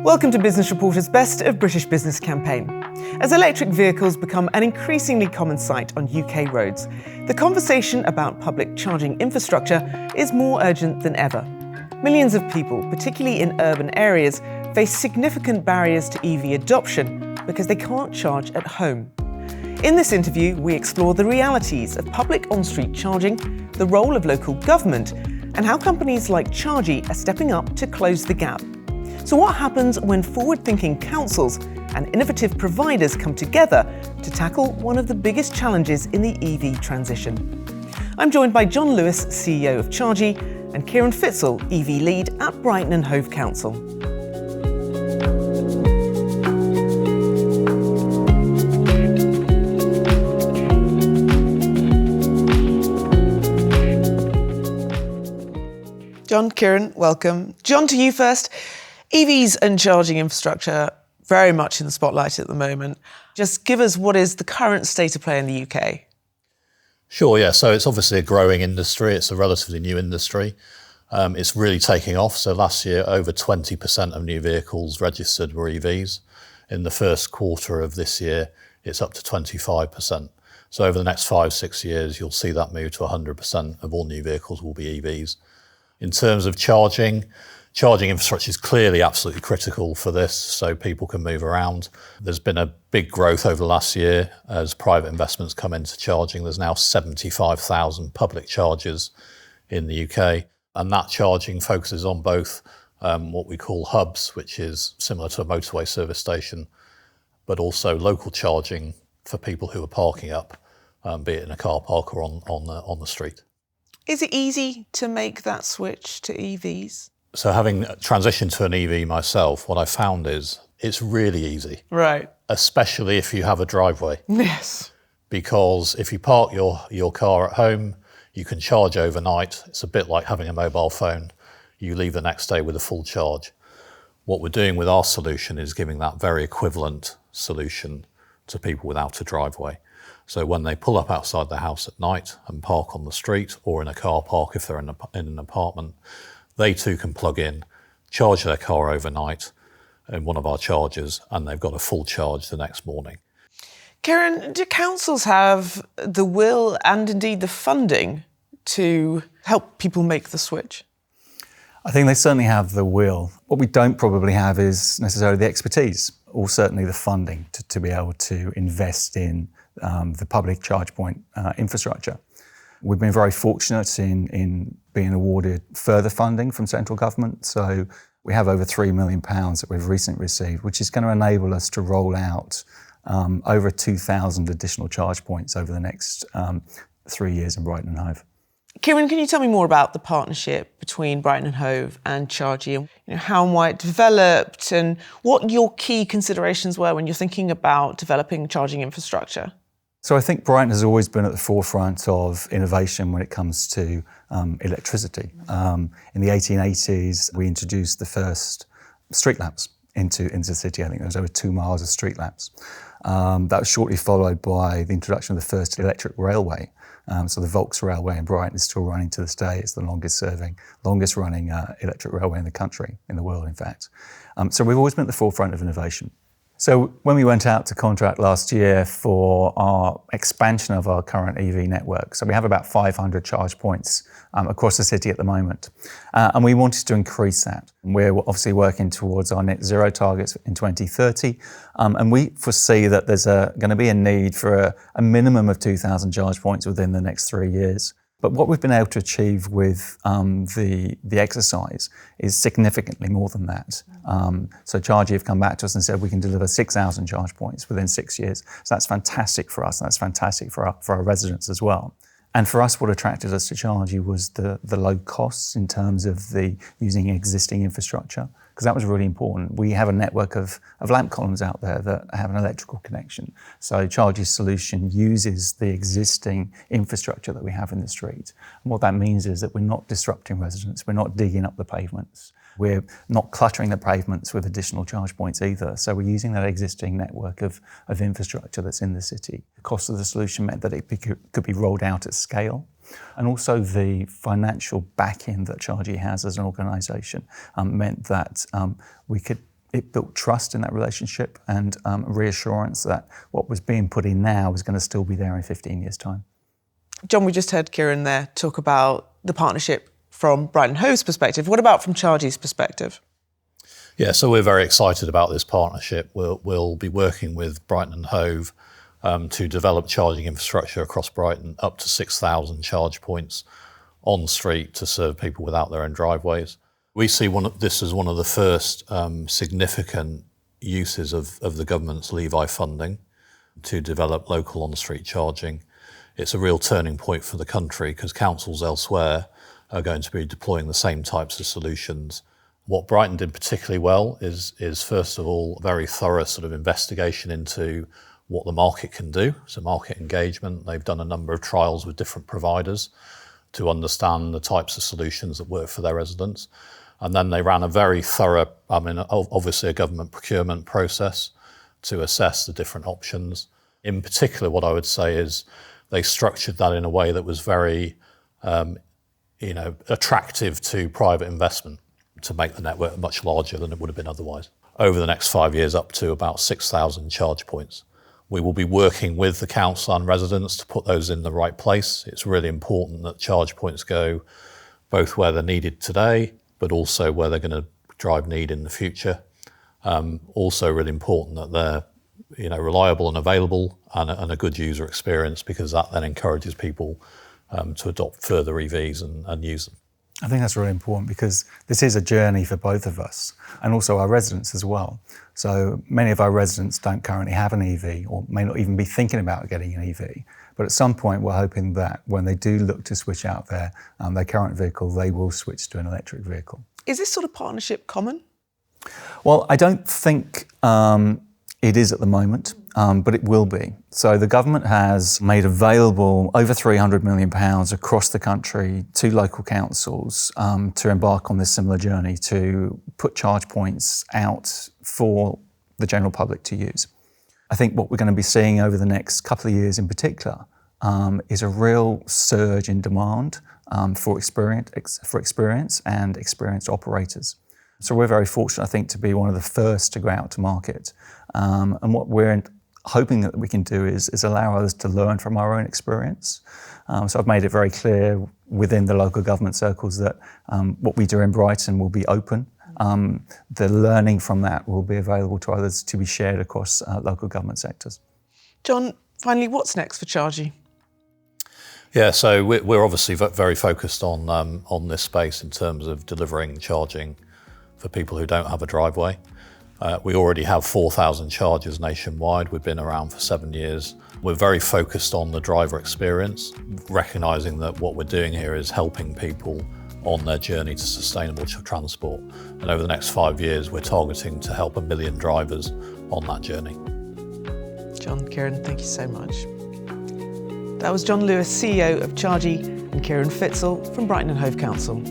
Welcome to Business Reporter's Best of British Business campaign. As electric vehicles become an increasingly common sight on UK roads, the conversation about public charging infrastructure is more urgent than ever. Millions of people, particularly in urban areas, face significant barriers to EV adoption because they can't charge at home. In this interview, we explore the realities of public on-street charging, the role of local government, and how companies like char.gy are stepping up to close the gap. So what happens when forward-thinking councils and innovative providers come together to tackle one of the biggest challenges in the EV transition? I'm joined by John Lewis, CEO of char.gy, and Kieran Fitsall, EV lead at Brighton Hove Council. John, Kieran, welcome. John, to you first. EVs and charging infrastructure very much in the spotlight at the moment. Just give us what is the current state of play in the UK. Sure, yeah. So it's obviously a growing industry. It's a relatively new industry. It's really taking off. So last year, over 20% of new vehicles registered were EVs. In the first quarter of this year, it's up to 25%. So over the next 5-6 years, you'll see that move to 100% of all new vehicles will be EVs. In terms of charging infrastructure is clearly absolutely critical for this so people can move around. There's been a big growth over the last year as private investments come into charging. There's now 75,000 public chargers in the UK, and that charging focuses on both what we call hubs, which is similar to a motorway service station, but also local charging for people who are parking up, be it in a car park or on the street. Is it easy to make that switch to EVs? So having transitioned to an EV myself, what I found is it's really easy. Right. Especially if you have a driveway. Yes. Because if you park your car at home, you can charge overnight. It's a bit like having a mobile phone. You leave the next day with a full charge. What we're doing with our solution is giving that very equivalent solution to people without a driveway. So when they pull up outside their house at night and park on the street or in a car park if they're in an apartment, they too can plug in, charge their car overnight in one of our chargers, and they've got a full charge the next morning. Kieran, do councils have the will and indeed the funding to help people make the switch? I think they certainly have the will. What we don't probably have is necessarily the expertise or certainly the funding to be able to invest in the public charge point infrastructure. We've been very fortunate in being awarded further funding from central government. So we have over £3 million that we've recently received, which is going to enable us to roll out over 2,000 additional charge points over the next 3 years in Brighton Hove. Kieran, can you tell me more about the partnership between Brighton Hove and char.gy? How and why it developed and what your key considerations were when you're thinking about developing charging infrastructure? So I think Brighton has always been at the forefront of innovation when it comes to electricity. In the 1880s, we introduced the first street lamps into the city. I think there was over 2 miles of street lamps. That was shortly followed by the introduction of the first electric railway. So the Vaux Railway in Brighton is still running to this day. It's the longest running electric railway in the country, in the world, in fact. So we've always been at the forefront of innovation. So when we went out to contract last year for our expansion of our current EV network, so we have about 500 charge points across the city at the moment, and we wanted to increase that. We're obviously working towards our net zero targets in 2030, and we foresee that there's going to be a need for a minimum of 2,000 charge points within the next 3 years. But what we've been able to achieve with the exercise is significantly more than that. So char.gy have come back to us and said we can deliver 6,000 charge points within 6 years. So that's fantastic for us, and that's fantastic for our residents as well. And for us, what attracted us to char.gy was the low costs in terms of the using existing infrastructure, because that was really important. We have a network of lamp columns out there that have an electrical connection. So char.gy's solution uses the existing infrastructure that we have in the street. And what that means is that we're not disrupting residents, we're not digging up the pavements, we're not cluttering the pavements with additional charge points either. So we're using that existing network of infrastructure that's in the city. The cost of the solution meant that it could be rolled out at scale. And also the financial backing that char.gy has as an organisation meant that we could it built trust in that relationship and reassurance that what was being put in now is going to still be there in 15 years' time. John, we just heard Kieran there talk about the partnership from Brighton Hove's perspective. What about from char.gy's perspective? Yeah, so we're very excited about this partnership. We'll be working with Brighton Hove to develop charging infrastructure across Brighton, up to 6,000 charge points on street to serve people without their own driveways. We see this as one of the first significant uses of the government's Levi funding to develop local on-street charging. It's a real turning point for the country because councils elsewhere are going to be deploying the same types of solutions. What Brighton did particularly well is first of all, a very thorough sort of investigation into what the market can do, so market engagement. They've done a number of trials with different providers to understand the types of solutions that work for their residents. And then they ran a very thorough, obviously a government procurement process to assess the different options. In particular, what I would say is they structured that in a way that was very, attractive to private investment to make the network much larger than it would have been otherwise. Over the next 5 years, up to about 6,000 charge points. We will be working with the council and residents to put those in the right place. It's really important that charge points go both where they're needed today, but also where they're going to drive need in the future. Also really important that they're reliable and available and a good user experience, because that then encourages people to adopt further EVs and use them. I think that's really important because this is a journey for both of us and also our residents as well. So many of our residents don't currently have an EV or may not even be thinking about getting an EV. But at some point, we're hoping that when they do look to switch out their current vehicle, they will switch to an electric vehicle. Is this sort of partnership common? Well, I don't think it is at the moment, but it will be. So the government has made available over £300 million across the country to local councils to embark on this similar journey to put charge points out for the general public to use. I think what we're going to be seeing over the next couple of years in particular is a real surge in demand for experience and experienced operators. So we're very fortunate, I think, to be one of the first to go out to market. And what we're hoping that we can do is allow others to learn from our own experience. So I've made it very clear within the local government circles that what we do in Brighton will be open. The learning from that will be available to others to be shared across local government sectors. John, finally, what's next for char.gy? Yeah, so we're obviously very focused on this space in terms of delivering charging for people who don't have a driveway. We already have 4,000 chargers nationwide. We've been around for 7 years. We're very focused on the driver experience, recognising that what we're doing here is helping people on their journey to sustainable transport. And over the next 5 years, we're targeting to help 1 million drivers on that journey. John, Kieran, thank you so much. That was John Lewis, CEO of char.gy, and Kieran Fitsall from Brighton Hove Council.